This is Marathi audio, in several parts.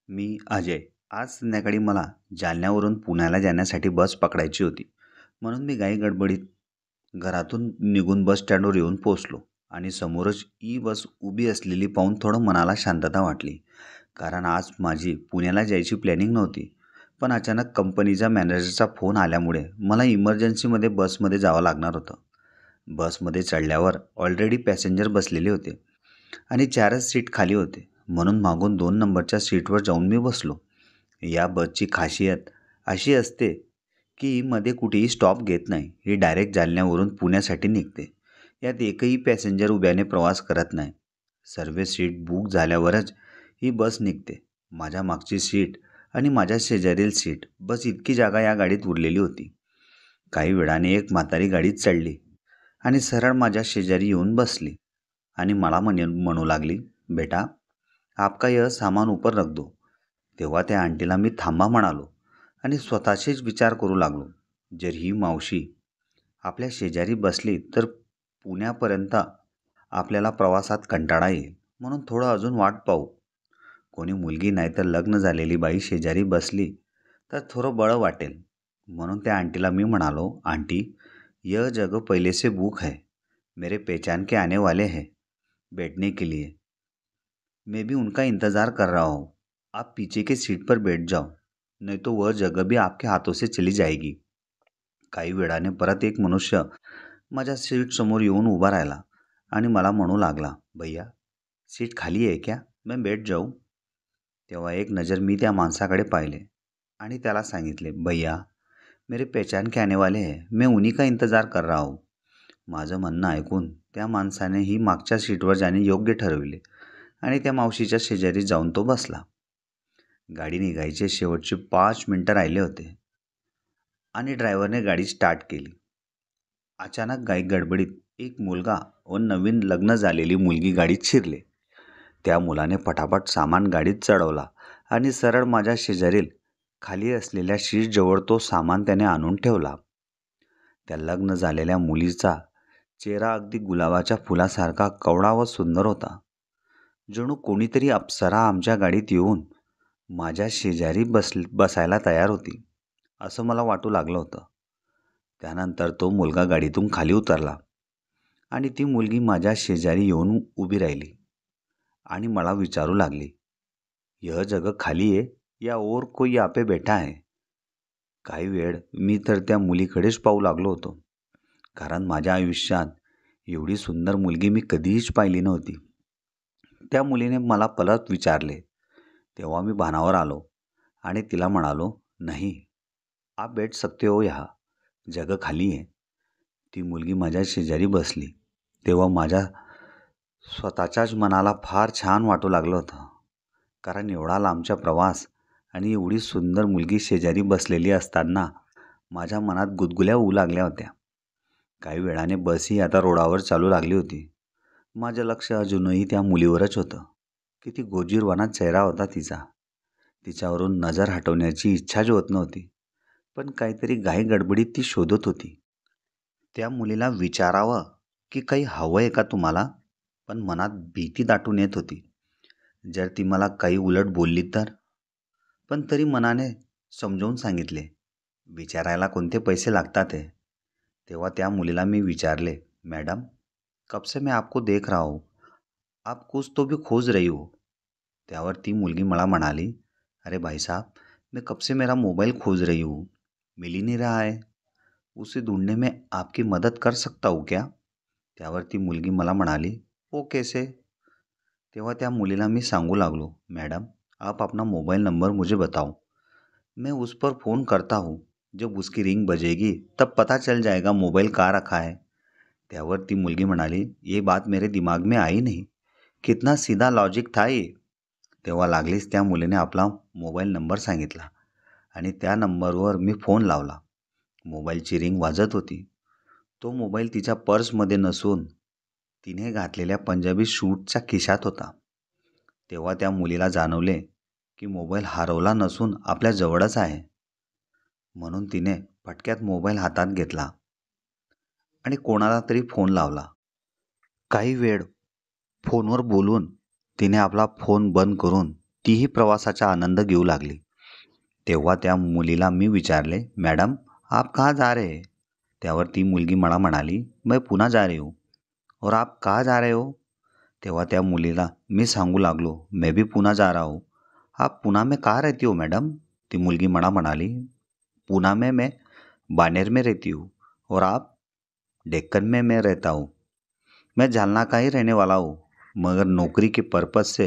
मी अजय. आज संध्याकाळी मला जालन्यावरून पुण्याला जाण्यासाठी बस पकडायची होती. म्हणून मी गडबडीत घरातून निघून बस स्टँडवर येऊन पोचलो आणि समोरच ई बस उभी असलेली पाहून थोडं मनाला शांतता वाटली. कारण आज माझी पुण्याला जायची प्लॅनिंग नव्हती. पण अचानक कंपनीच्या मॅनेजरचा फोन आल्यामुळे मला इमर्जन्सीमध्ये बसमध्ये जावं लागणार होतं. बसमध्ये चढल्यावर ऑलरेडी पॅसेंजर बसलेले होते आणि 4च सीट खाली होते. म्हणून मागून 2 नंबरच्या सीटवर जाऊन मी बसलो. या बसची खासियत अशी असते की मध्ये कुठेही स्टॉप घेत नाही. ही डायरेक्ट जालन्यावरून पुण्यासाठी निघते. यात एकही पॅसेंजर उभ्याने प्रवास करत नाही. सर्व सीट बुक झाल्यावरच ही बस निघते. माझ्या मागची सीट आणि माझ्या शेजारील सीट बस इतकी जागा या गाडीत उरलेली होती. काही वेळाने एक म्हातारी गाडीत चढली आणि सरळ माझ्या शेजारी येऊन बसली आणि मला म्हणू लागली, बेटा आपका यह सामान ऊपर रख दो. तेव्हा त्या आंटीला मी थांबा म्हणालो आणि स्वतःशीच विचार करू लागलो, जर ही मावशी आपल्या शेजारी बसली तर पुण्यापर्यंत आपल्याला प्रवासात कंटाळा येईल. म्हणून थोडं अजून वाट पाहू. कोणी मुलगी नाही तर लग्न झालेली बाई शेजारी बसली तर थोडं बळं वाटेल. म्हणून त्या आंटीला मी म्हणालो, आंटी यह जगह पहले से बुक है. मेरे पहचान के आने वाले हैं बैठने के लिए. मैं भी उनका इंतज़ार कर रहा हूँ. आप पीछे के सीट पर बैठ जाओ, नहीं तो वह जगह भी आपके हाथों से चली जाएगी. काही वेळाने परत एक मनुष्य माझ्या सीट समोर येऊन उभा राहिला आणि मला म्हणू लागला, भैया सीट खाली आहे क्या, मैं बैठ जाऊ. तेव्हा एक नजर मी त्या माणसाकडे पाहिले आणि त्याला सांगितले, भैया मेरे पहचान के आने वाले हैं, मैं उन्हीं का इंतज़ार कर रहा हूँ. माझं म्हणणं ऐकून त्या माणसाने ही मागच्या सीटवर जाणे योग्य ठरविले आणि त्या मावशीच्या शेजारी जाऊन तो बसला. गाडी निघायचे शेवटचे 5 मिनटं राहिले होते आणि ड्रायव्हरने गाडी स्टार्ट केली. अचानक गडबडीत एक मुलगा व नवीन लग्न झालेली मुलगी गाडीत शिरले. त्या मुलाने फटाफट सामान गाडीत चढवला आणि सरळ माझ्या शेजारील खाली असलेल्या शीटजवळ तो सामान त्याने आणून ठेवला. त्या लग्न झालेल्या मुलीचा चेहरा अगदी गुलाबाच्या फुलासारखा कवळा व सुंदर होता. जणू कोणीतरी अप्सरा आमच्या गाडीत येऊन माझ्या शेजारी बसायला तयार होती, असं मला वाटू लागलं होतं. त्यानंतर तो मुलगा गाडीतून खाली उतरला आणि ती मुलगी माझ्या शेजारी येऊन उभी राहिली आणि मला विचारू लागली, यह जगह खाली है या और कोई यहाँ पे बैठा है. काही वेळ मी तर त्या मुलीकडेच पाहू लागलो होतो, कारण माझ्या आयुष्यात एवढी सुंदर मुलगी मी कधीच पाहिली नव्हती. त्या मुलीने मला परत विचारले. तेव्हा मी भानावर आलो आणि तिला म्हणालो, नहीं आप बैठ सकते हो, यहाँ जगह खाली आहे. ती मुलगी माझ्या शेजारी बसली. तेव्हा माझ्या स्वतःच्याच मनाला फार छान वाटू लागलं होतं, कारण एवढा लांबचा प्रवास आणि एवढी सुंदर मुलगी शेजारी बसलेली असताना माझ्या मनात गुदगुल्या होऊ लागल्या होत्या. काही वेळाने बसही आता रोडावर चालू लागली होती. माझं लक्ष अजूनही त्या मुलीवरच होतं. किती गोजीरवाणा चेहरा होता तिचा. तिच्यावरून नजर हटवण्याची इच्छाच होत नव्हती, पण काहीतरी घाई गडबडीत ती शोधत होती. त्या मुलीला विचारावं की काही हवं आहे का तुम्हाला, पण मनात भीती दाटून येत होती. जर ती मला काही उलट बोलली तर. पण तरी मनाने समजावून सांगितले, विचारायला कोणते पैसे लागतात आहे. तेव्हा त्या मुलीला मी विचारले, मैडम कब से मैं आपको देख रहा हूँ, आप कुछ तो भी खोज रही हो. त्यावर ती मुलगी मला म्हणाली, अरे भाई साहब मैं कब से मेरा मोबाइल खोज रही हूँ, मिल ही नहीं रहा है. उसे ढूंढने में आपकी मदद कर सकता हूँ क्या. त्यावर ती मुलगी मला म्हणाली, वो कैसे. तेव्हा त्या मुलीला मी सांगू लागलो, मैडम आप अपना मोबाइल नंबर मुझे बताओ, मैं उस पर फ़ोन करता हूँ. जब उसकी रिंग बजेगी तब पता चल जाएगा मोबाइल कहाँ रखा है. त्यावर ती मुलगी म्हणाली, ये बात मेरे दिमाग में आई नहीं, कितना सीधा लॉजिक था ये. तेव्हा लागलीच त्या मुलीने आपला मोबाईल नंबर सांगितला आणि त्या नंबरवर मी फोन लावला. मोबाईलची रिंग वाजत होती. तो मोबाईल तिच्या पर्समध्ये नसून तिने घातलेल्या पंजाबी शूटच्या खिशात होता. तेव्हा त्या मुलीला जाणवले की मोबाईल हरवला नसून आपल्या जवळच आहे. म्हणून तिने फटक्यात मोबाईल हातात घेतला आणि कोणाला तरी फोन लावला. काही वेळ फोनवर बोलून तिने आपला फोन बंद करून तीही प्रवासाचा आनंद घेऊ लागली. तेव्हा त्या मुलीला मी विचारले, मॅडम आप कहाँ जा रहे हैं? त्यावर ती मुलगी मला म्हणाली, मैं पुणे जा रही हूँ. और आप कहाँ जा रहे हो? तेव्हा त्या मुलीला मी सांगू लागलो, मैं भी पुणे जा रहा हूँ. आप पुणे में कहाँ रहती हो मॅडम? ती मुलगी मला म्हणाली, पुणे में मैं बानेर में रहती हूँ. और आप? डेक्कन में मैं रहता हूँ. मैं जालना का ही रहने वाला हूँ, मगर नौकरी के पर्पज से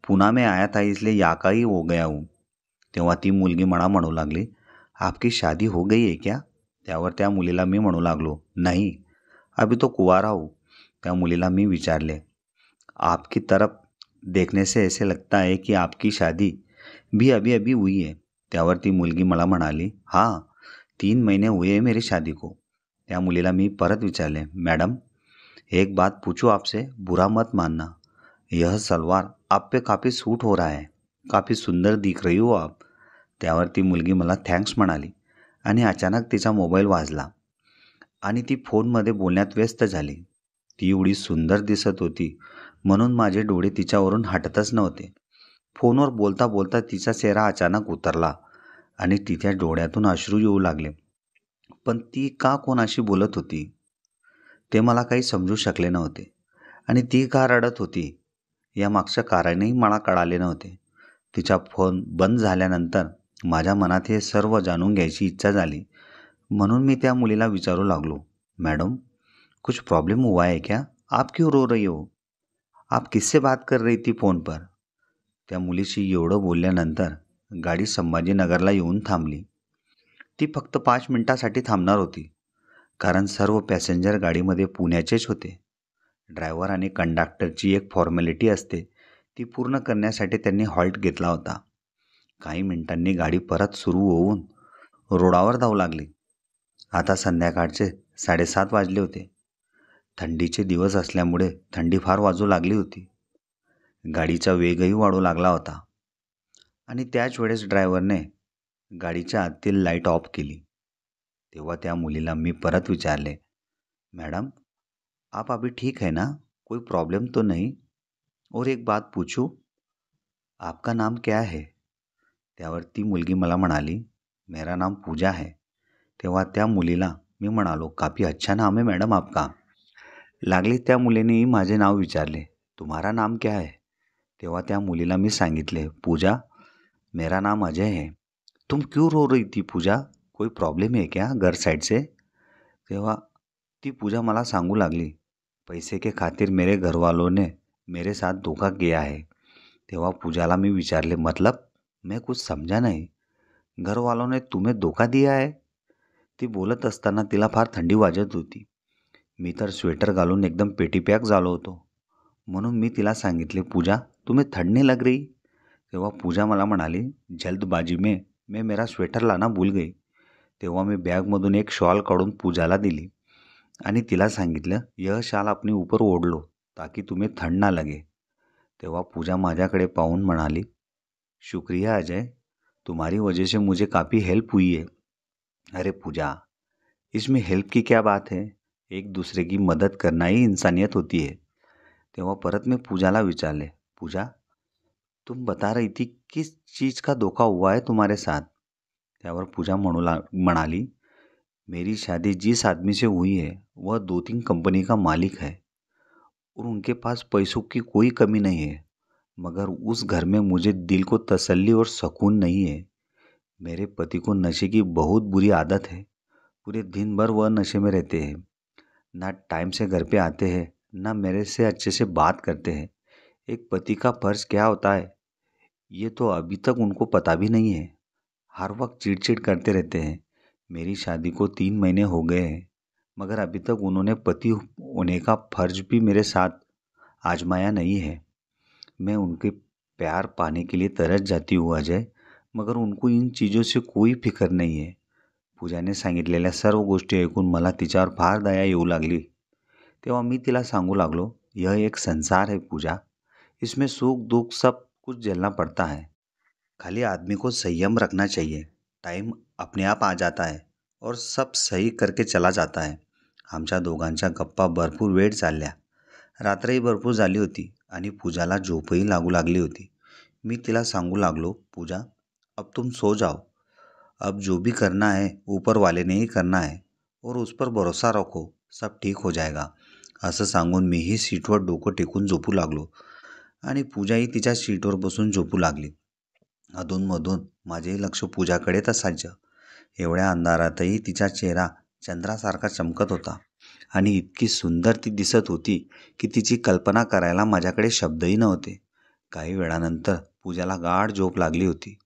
पुणे में आया था, इसलिए यहाँ का ही हो गया हूँ. तेव्हा ती मुलगी मला म्हणू लागली, आपकी शादी हो गई है क्या? त्यावर त्या मुलीला मी म्हणू लागलो, नहीं, अभी तो कुंवारा हूँ. त्या मुलीला मी विचारले, आपकी तरफ देखने से ऐसे लगता है कि आपकी शादी भी अभी अभी हुई है. त्यावर ती मुलगी मला म्हणाली, हाँ, 3 महीने हुए हैं मेरी शादी को. त्या मुलीला मी परत विचारले, मैडम एक बात पूछूं आपसे, बुरा मत मानना, यह सलवार आप पे काफ़ी सूट हो रहा है, काफ़ी सुंदर दिख रही हो आप. त्यावर ती मुलगी मला थँक्स म्हणाली आणि अचानक तिचा मोबाईल वाजला आणि ती फोनमध्ये बोलण्यात व्यस्त झाली. ती एवढी सुंदर दिसत होती म्हणून माझे डोळे तिच्यावरून हटतच नव्हते. फोनवर बोलता बोलता तिचा चेहरा अचानक उतरला आणि तिच्या डोळ्यातून अश्रू येऊ लागले. पण ती का कोणाशी बोलत होती ते मला काही समजू शकले नव्हते आणि ती का रडत होती यामागचं कारणही मला कळाले नव्हते. तिचा फोन बंद झाल्यानंतर माझ्या मनात हे सर्व जाणून घ्यायची इच्छा झाली. म्हणून मी त्या मुलीला विचारू लागलो, मैडम कुछ प्रॉब्लम हुआ है क्या? आप क्यों रो रही हो? आप किससे बात कर रही थी फ़ोन पर? त्या मुलीशी एवढं बोलल्यानंतर गाडी संभाजीनगरला येऊन थांबली. ती फक्त 5 मिनिटासाठी थांबणार होती, कारण सर्व पॅसेंजर गाडीमध्ये पुण्याचेच होते. ड्रायव्हर आणि कंडक्टरची एक फॉर्मॅलिटी असते, ती पूर्ण करण्यासाठी त्यांनी हॉल्ट घेतला होता. काही मिनिटांनी गाडी परत सुरू होऊन रोडावर धावू लागली. आता संध्याकाळचे 7:30 वाजले होते. थंडीचे दिवस असल्यामुळे थंडी फार वाजू लागली होती. गाडीचा वेगही वाढू लागला होता आणि त्याच वेळेस ड्रायव्हरने गाडीच्या आतील लाईट ऑफ केली. तेव्हा त्या मुलीला मी परत विचारले, मॅडम आप अभी ठीक है ना? कोई प्रॉब्लम तो नहीं? और एक बात पूछूं, आपका नाम क्या है? त्यावर ती मुलगी मला म्हणाली, मेरा नाम पूजा है. तेव्हा त्या मुलीला मी म्हणालो, काफ़ी अच्छा नाम है मॅडम आपका. लागली त्या मुलीनेही माझे नाव विचारले, तुम्हारा नाम क्या है? तेव्हा त्या मुलीला मी सांगितले, पूजा, मेरा नाम अजय है. तुम क्यों रो रही थी पूजा? कोई प्रॉब्लम है क्या घर साइड से? तेव्हा ती पूजा मला सांगू लागली, पैसे के खातिर मेरे घर वालों ने मेरे साथ धोखा किया है. तेव्हा पूजाला मी विचारले, मतलब? मैं कुछ समझा नहीं. घर वालों ने तुम्हें धोखा दिया है? ती बोलत असताना तिला फार थंडी वाजत होती. मी तर स्वेटर घालून एकदम पेटीपॅक झालो होतो. म्हणून मी तिला सांगितले, पूजा तुम्हें ठंड नहीं लग रही? तेव्हा पूजा मला म्हणाली, जल्दबाजी में मैं मेरा स्वेटर लाना भूल गई. तेव्हा मी बॅगमधून एक शॉल काढून पूजाला दिली आणि तिला सांगितलं, यह शाल अपने ऊपर ओढ़ लो ताकि तुम्हें ठंड ना लगे. तेव्हा पूजा माझ्याकडे पाहून म्हणाली, शुक्रिया अजय, तुम्हारी वजह से मुझे काफ़ी हेल्प हुई है. अरे पूजा, इसमें हेल्प की क्या बात है? एक दूसरे की मदद करना ही इंसानियत होती है. तेव्हा परत मी पूजाला विचारले, पूजा तुम बता रही थी किस चीज़ का धोखा हुआ है तुम्हारे साथ? त्यावर पूजा म्हणाली, मेरी शादी जिस आदमी से हुई है वह 2-3 कंपनी का मालिक है और उनके पास पैसों की कोई कमी नहीं है, मगर उस घर में मुझे दिल को तसल्ली और सुकून नहीं है. मेरे पति को नशे की बहुत बुरी आदत है. पूरे दिन भर वह नशे में रहते हैं, ना टाइम से घर पे आते हैं, ना मेरे से अच्छे से बात करते हैं. एक पति का फर्ज क्या होता है ये तो अभी तक उनको पता भी नहीं है. हर वक्त चिड़चिड़ करते रहते हैं. मेरी शादी को 3 महीने हो गए हैं, मगर अभी तक उन्होंने पति होने का फर्ज भी मेरे साथ आजमाया नहीं है. मैं उनके प्यार पाने के लिए तरस जाती हूँ अजय, मगर उनको इन चीज़ों से कोई फिकर नहीं है. पूजाने सांगितलेल्या सर्व गोष्टी ऐकून मला तिच्यावर फार दया येऊ लागली. तेव्हा मी तिला सांगू लागलो, यह एक संसार है पूजा, इसमें सुख दुख सब कुछ झेलना पड़ता है. खाली आदमी को संयम रखना चाहिए. टाइम अपने आप आ जाता है और सब सही करके चला जाता है. आमच्या दोघांच्या गप्पा भरपूर वेळ चालल्या. रात्रही भरपूर झाली होती आणि पूजाला झोपही लागू लागली होती. मी तिला सांगू लागलो, पूजा, अब तुम सो जाओ. अब जो भी करना है ऊपर वाले ने ही करना है और उस पर भरोसा रखो, सब ठीक हो जाएगा. असं सांगून मीही सीटवर डोकं टेकून झोपू लागलो आणि पूजाही तिच्या सीटवर बसून झोपू लागली. अधूनमधून माझेही लक्ष पूजाकडेच असायचं. एवढ्या अंधारातही तिचा चेहरा चंद्रासारखा चमकत होता आणि इतकी सुंदर ती दिसत होती की तिची कल्पना करायला माझ्याकडे शब्दही नव्हते. काही वेळानंतर पूजाला गाढ झोप लागली होती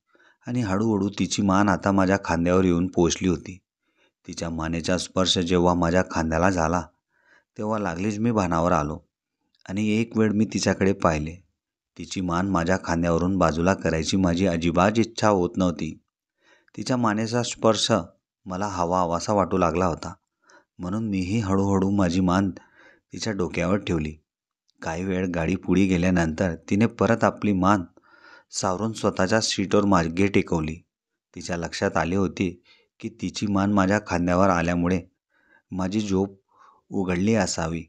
आणि हळूहळू तिची मान आता माझ्या खांद्यावर येऊन पोचली होती. तिच्या मानेचा स्पर्श जेव्हा माझ्या खांद्याला झाला तेव्हा लागलीच मी भानावर आलो आणि एक वेळ मी तिच्याकडे पाहिले. तिची मान माझ्या खांद्यावरून बाजूला करायची माझी अजिबात इच्छा होत नव्हती. तिच्या मानेचा स्पर्श मला हवाहवासा वाटू लागला होता, म्हणून मीही हळूहळू माझी मान तिच्या डोक्यावर ठेवली. काही वेळ गाडी पुढे गेल्यानंतर तिने परत आपली मान सावरून स्वतःच्या सीटवर मागे टेकवली. तिच्या लक्षात आले होते की तिची मान माझ्या खांद्यावर आल्यामुळे माझी झोप उघडली असावी,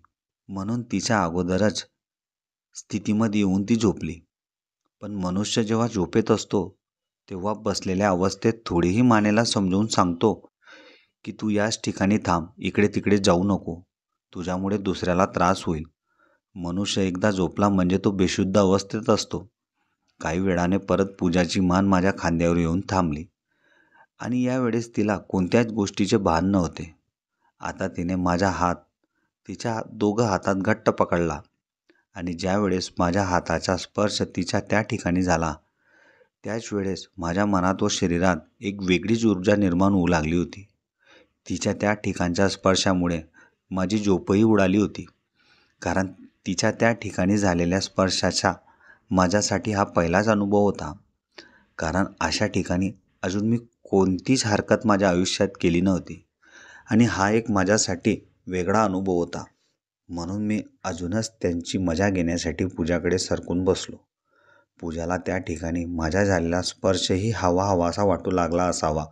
म्हणून तिच्या अगोदरच स्थितीमध्ये येऊन ती झोपली. पण मनुष्य जेव्हा झोपेत असतो तेव्हा बसलेल्या अवस्थेत थोडीही मानेला समजावून सांगतो की तू याच ठिकाणी थांब, इकडे तिकडे जाऊ नको, तुझ्यामुळे दुसऱ्याला त्रास होईल. मनुष्य एकदा झोपला म्हणजे तो बेशुद्ध अवस्थेत असतो. काही वेळाने परत पूजाची मान माझ्या खांद्यावर येऊन थांबली आणि यावेळेस तिला कोणत्याच गोष्टीचे भान नव्हते. आता तिने माझा हात तिच्या दोघं हातात घट्ट पकडला आणि ज्यावेळेस माझ्या हाताचा स्पर्श तिच्या त्या ठिकाणी झाला त्याच वेळेस माझ्या मनात व शरीरात एक वेगळीच ऊर्जा निर्माण होऊ लागली होती. तिच्या त्या ठिकाणच्या स्पर्शामुळे माझी झोपही उडाली होती, कारण तिच्या त्या ठिकाणी झालेल्या स्पर्शाचा माझ्यासाठी हा पहिलाच अनुभव होता. कारण अशा ठिकाणी अजून मी कोणतीच हरकत माझ्या आयुष्यात केली नव्हती आणि हा एक माझ्यासाठी वेगळा अनुभव होता. म्हणून मी अजूनच त्यांची मजा घेण्यासाठी पूजाकडे सरकून बसलो. पूजाला त्या ठिकाणी माझ्या झालेला स्पर्शही हवाहवासा वाटू लागला असावा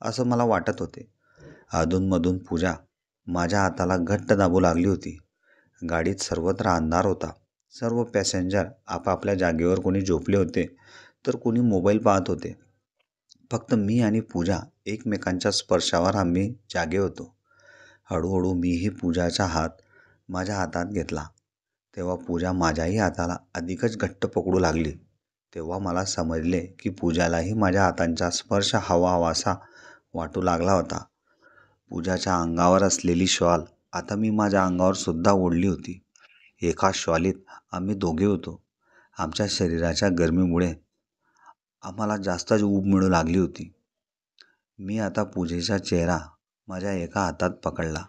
असं मला वाटत होते. अधूनमधून पूजा माझ्या हाताला घट्ट दाबू लागली होती. गाडीत सर्वत्र अंधार होता. सर्व पॅसेंजर आपापल्या जागेवर, कोणी झोपले होते तर कोणी मोबाईल पाहत होते. फक्त मी आणि पूजा एकमेकांच्या स्पर्शावर आम्ही जागे होतो. हळूहळू मीही पूजाचा हात माझ्या हातात घेतला. तेव्हा पूजा माझ्याही हाताला अधिकच घट्ट पकडू लागली. तेव्हा मला समजले की पूजालाही माझ्या हातांचा स्पर्श हवाहवासा वाटू लागला होता. पूजाच्या अंगावर असलेली शॉल आता मी माझ्या अंगावर सुद्धा ओढली होती. एका शॉलीत आम्ही दोघे होतो. आमच्या शरीराच्या गरमीमुळे आम्हाला जास्तच ऊब मिळू लागली होती. मी आता पूजेचा चेहरा माझ्या एका हातात पकडला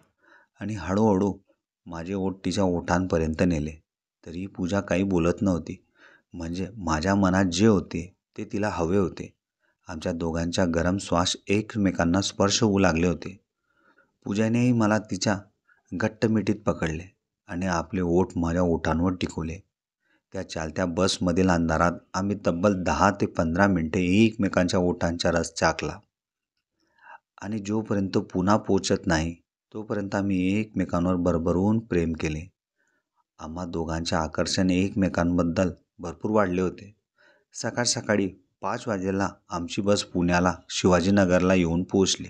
आणि हळूहळू माझे ओठ तिच्या ओठांपर्यंत नेले. तरीही पूजा काही बोलत नव्हती. म्हणजे माझ्या मनात जे होते ते तिला हवे होते. आमच्या दोघांच्या गरम श्वास एकमेकांना स्पर्श होऊ लागले होते. पूजानेही मला तिच्या घट्ट मिठीत पकडले आणि आपले ओठ माझ्या ओठांवर टिकवले. त्या चालत्या बसमधील अंधारात आम्ही तब्बल 10 ते 15 मिनिटे एकमेकांच्या ओठांचा रस चाखला आणि जोपर्यंत पुन्हा पोचत नाही तोपर्यंत आम्ही एकमेकांवर भरभरून प्रेम केले. आम्हा दोघांचे आकर्षण एकमेकांबद्दल भरपूर वाढले होते. सकाळ सकाळी 5 वाजेला आमची बस पुण्याला शिवाजीनगरला येऊन पोहोचली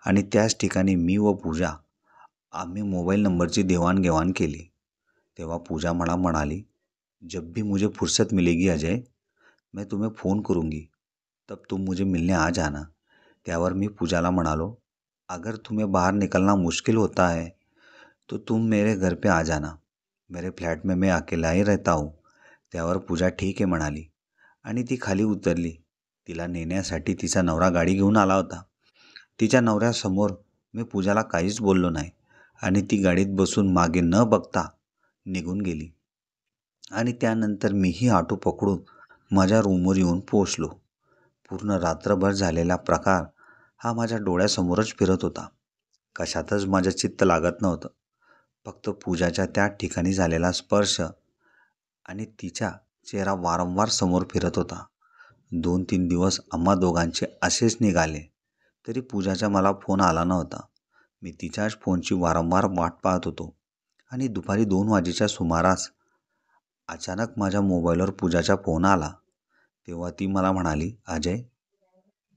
आणि त्याच ठिकाणी मी व पूजा आम्ही मोबाईल नंबरची देवाणघेवाण केली. तेव्हा पूजा मला म्हणाली, जब भी मुझे फुर्सत मिलेगी अजय, मैं तुम्हें फ़ोन करूँगी, तब तुम मुझे मिलने आ जाना. त्यावर मी पूजाला म्हणालो, अगर तुम्हें बाहर निकलना मुश्किल होता है तो तुम मेरे घर पे आ जाना, मेरे फ्लॅट में मैं अकेला ही रहता हूँ. त्यावर पूजा ठीक आहे म्हणाली आणि ती खाली उतरली. तिला नेण्यासाठी तिचा नवरा गाडी घेऊन आला होता. तिच्या नवऱ्यासमोर मी पूजाला काहीच बोललो नाही आणि ती गाडीत बसून मागे न बघता निघून गेली. आणि त्यानंतर मीही ऑटो पकडून माझ्या रूमवर येऊन पोहोचलो. पूर्ण रात्रभर झालेला प्रकार हा माझ्या डोळ्यासमोरच फिरत होता. कशातच माझं चित्त लागत नव्हतं. फक्त पूजाच्या त्या ठिकाणी झालेला स्पर्श आणि तिचा चेहरा वारंवार समोर फिरत होता. 2-3 दिवस आम्हा दोघांचे असेच निघाले तरी पूजाचा मला फोन आला नव्हता. मी तिच्याच फोनची वारंवार वाट पाहत होतो आणि दुपारी 2 वाजेच्या सुमारास अचानक माझ्या मोबाईलवर पूजाचा फोन आला. तेव्हा ती मला म्हणाली, अजय,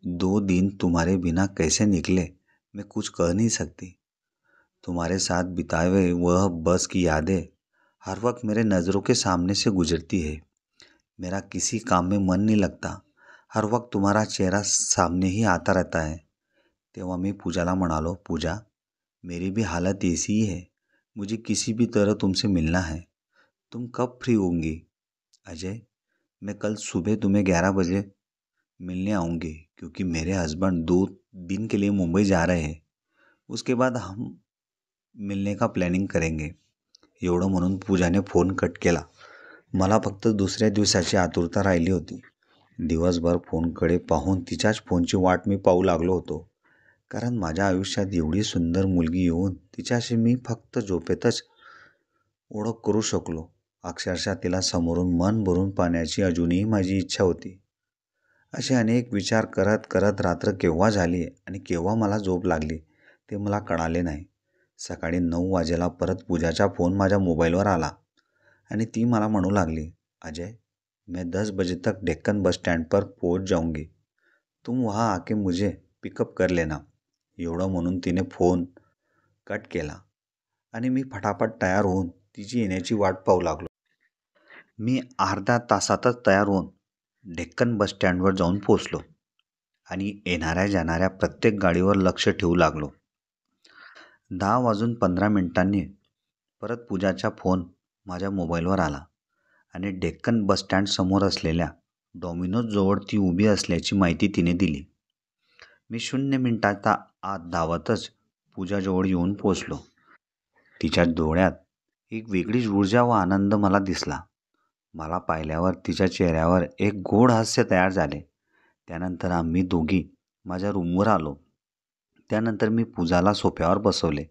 2 दिन तुम्हारे बिना कैसे निकले मैं कुछ कह नहीं सकती। तुम्हारे साथ बिताए हुए वह बस की यादें हर वक्त मेरे नज़रों के सामने से गुजरती है। मेरा किसी काम में मन नहीं लगता, हर वक्त तुम्हारा चेहरा सामने ही आता रहता है। तेव्हा मी पूजाला म्हणालो, पूजा, मेरी भी हालत ऐसी ही है, मुझे किसी भी तरह तुमसे मिलना है। तुम कब फ्री होंगी? अजय, मैं कल सुबह तुम्हें 11 बजे मिलने आऊँगी, क्योंकि मेरे हस्बैंड 2 दिन के लिए मुंबई जा रहे हैं। उसके बाद हम मिलने का प्लॅनिंग करेंगे। एवढं म्हणून पूजाने फोन कट केला. मला फक्त दुसऱ्या दिवसाची आतुरता राहिली होती. दिवसभर फोनकडे पाहून तिच्याच फोनची वाट मी पाहू लागलो होतो. कारण माझ्या आयुष्यात एवढी सुंदर मुलगी येऊन तिच्याशी मी फक्त झोपेतच ओळख करू शकलो. अक्षरशः तिला समोरून मन भरून पाहण्याची अजूनही माझी इच्छा होती. असे अनेक विचार करत करत रात्र केव्हा झाली आणि केव्हा मला झोप लागली ते मला कळाले नाही. सकाळी 9 वाजेला परत पूजाचा फोन माझ्या मोबाईलवर आला आणि ती मला म्हणू लागली, अजय, मैं 10 बजे तक डेक्कन बस स्टैंड पर पहुंच जाऊंगी, तुम वहाँ आके मुझे पिकअप कर लेना. एवढं म्हणून तिने फोन कट केला आणि मी फटाफट तयार होऊन तिची येण्याची वाट पाहू लागलो. मी अर्ध्या तासातच तयार होऊन डेक्कन बस स्टँडवर जाऊन पोचलो आणि येणाऱ्या जाणाऱ्या प्रत्येक गाडीवर लक्ष ठेवू लागलो. 10 वाजून 15 मिनिटांनी परत पूजाचा फोन माझ्या मोबाईलवर आला आणि डेक्कन बस स्टँड समोर असलेल्या डॉमिनोजजवळ ती उभी असल्याची माहिती तिने दिली. मी 0 मिनिटाच्या आत धावतच पूजाजवळ येऊन पोचलो. तिच्या डोळ्यात एक वेगळीच ऊर्जा व आनंद मला दिसला. मला पाहिल्यावर तिच्या चेहऱ्यावर एक गोड हास्य तयार झाले. त्यानंतर आम्ही दोघी माझ्या रूमवर आलो. त्यानंतर मी पूजाला सोफ्यावर बसवले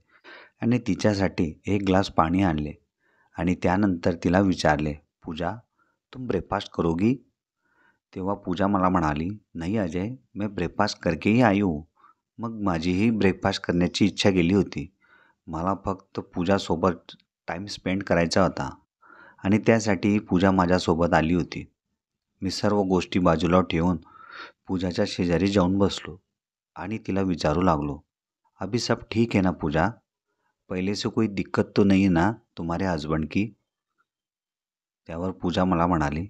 आणि तिच्यासाठी एक ग्लास पाणी आणले आणि त्यानंतर तिला विचारले, पूजा, तुम ब्रेकफास्ट करोगी? तेव्हा पूजा मला म्हणाली, नाही अजय, मैं ब्रेकफास्ट करके ही आई हूँ. मग माझीही ब्रेकफास्ट करण्याची इच्छा गेली होती. मला फक्त पूजासोबत टाईम स्पेंड करायचा होता आणि त्यासाठी पूजा माझ्यासोबत आली होती. मी सर्व गोष्टी बाजूला ठेवून पूजाच्या शेजारी जाऊन बसलो आणि तिला विचारू लागलो, अभी सब ठीक है ना पूजा? पहले से कोई दिक्कत तो नहीं है ना तुम्हारे हस्बैंड की? त्यावर पूजा मला म्हणाली,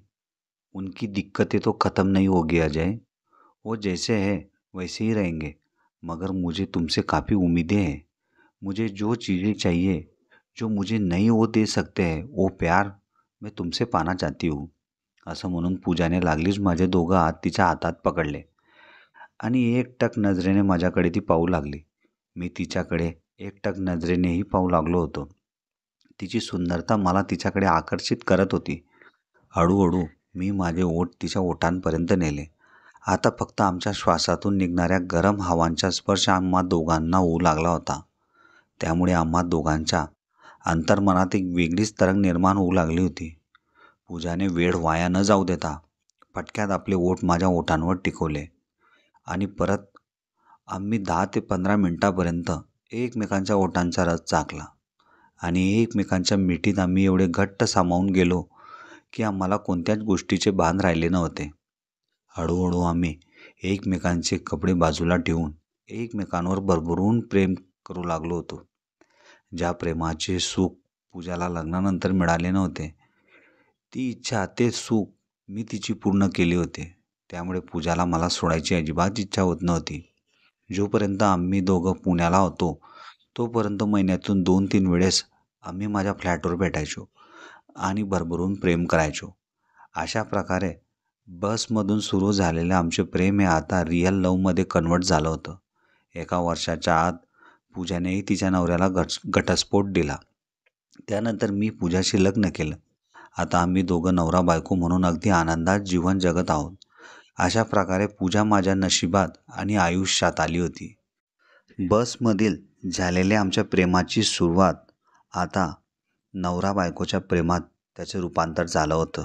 उनकी दिक्कतें तो ख़त्म नहीं होगी अजय, वो जैसे है वैसे ही रहेंगे, मगर मुझे तुमसे काफ़ी उम्मीदें हैं. मुझे जो चीज़ें चाहिए, जो मुझे नहीं वो दे सकते हैं, वो प्यार मैं तुमसे पाना चाहती हूँ. असं म्हणून पूजाने लागलीच माझे दोघं हात तिच्या हातात पकडले आणि एकटक नजरेने माझ्याकडे ती पाहू लागली. मी तिच्याकडे एकटक नजरेनेही पाहू लागलो होतो. तिची सुंदरता मला तिच्याकडे आकर्षित करत होती. हळूहळू मी माझे ओठ तिच्या ओठांपर्यंत नेले. आता फक्त आमच्या श्वासातून निघणाऱ्या गरम हवांचा स्पर्श आम्हा दोघांना होऊ लागला होता. त्यामुळे आम्हा दोघांच्या अंतर्मनात एक वेगळीच तरंग निर्माण होऊ लागली होती. पूजाने वेळ वाया न जाऊ देता फटक्यात आपले ओठ माझ्या ओठांवर टिकवले आणि परत आम्ही 10 ते 15 मिनिटापर्यंत एकमेकांच्या ओठांचा रस चाखला आणि एकमेकांच्या मिठीत आम्ही एवढे घट्ट सामावून गेलो की आम्हाला कोणत्याच गोष्टीचे भान राहिले नव्हते. हळूहळू आम्ही एकमेकांचे कपडे बाजूला ठेवून एकमेकांवर भरभरून प्रेम करू लागलो होतो. ज्या प्रेमाचे सुख पूजाला लग्नानंतर मिळाले नव्हते, ती इच्छा, ते सुख मी तिची पूर्ण केली होते. त्यामुळे पूजाला मला सोडायची अजिबात इच्छा होत नव्हती. जोपर्यंत आम्ही दोघं पुण्याला होतो तोपर्यंत महिन्यातून 2-3 वेळेस आम्ही माझ्या फ्लॅटवर भेटायचो आणि भरभरून प्रेम करायचो. अशा प्रकारे बसमधून सुरू झालेले आमचे प्रेम हे आता रिअल लव्हमध्ये कन्वर्ट झालं होतं. 1 वर्षाच्या आत पूजानेही तिच्या नवऱ्याला घटस्फोट दिला. त्यानंतर मी पूजाशी लग्न केलं. आता आम्ही दोघं नवरा बायको म्हणून अगदी आनंदात जीवन जगत आहोत. अशा प्रकारे पूजा माझ्या नशिबात आणि आयुष्यात आली होती. बसमधील झालेल्या आमच्या प्रेमाची सुरुवात आता नवरा बायकोच्या प्रेमात त्याचे रूपांतर झालं होतं.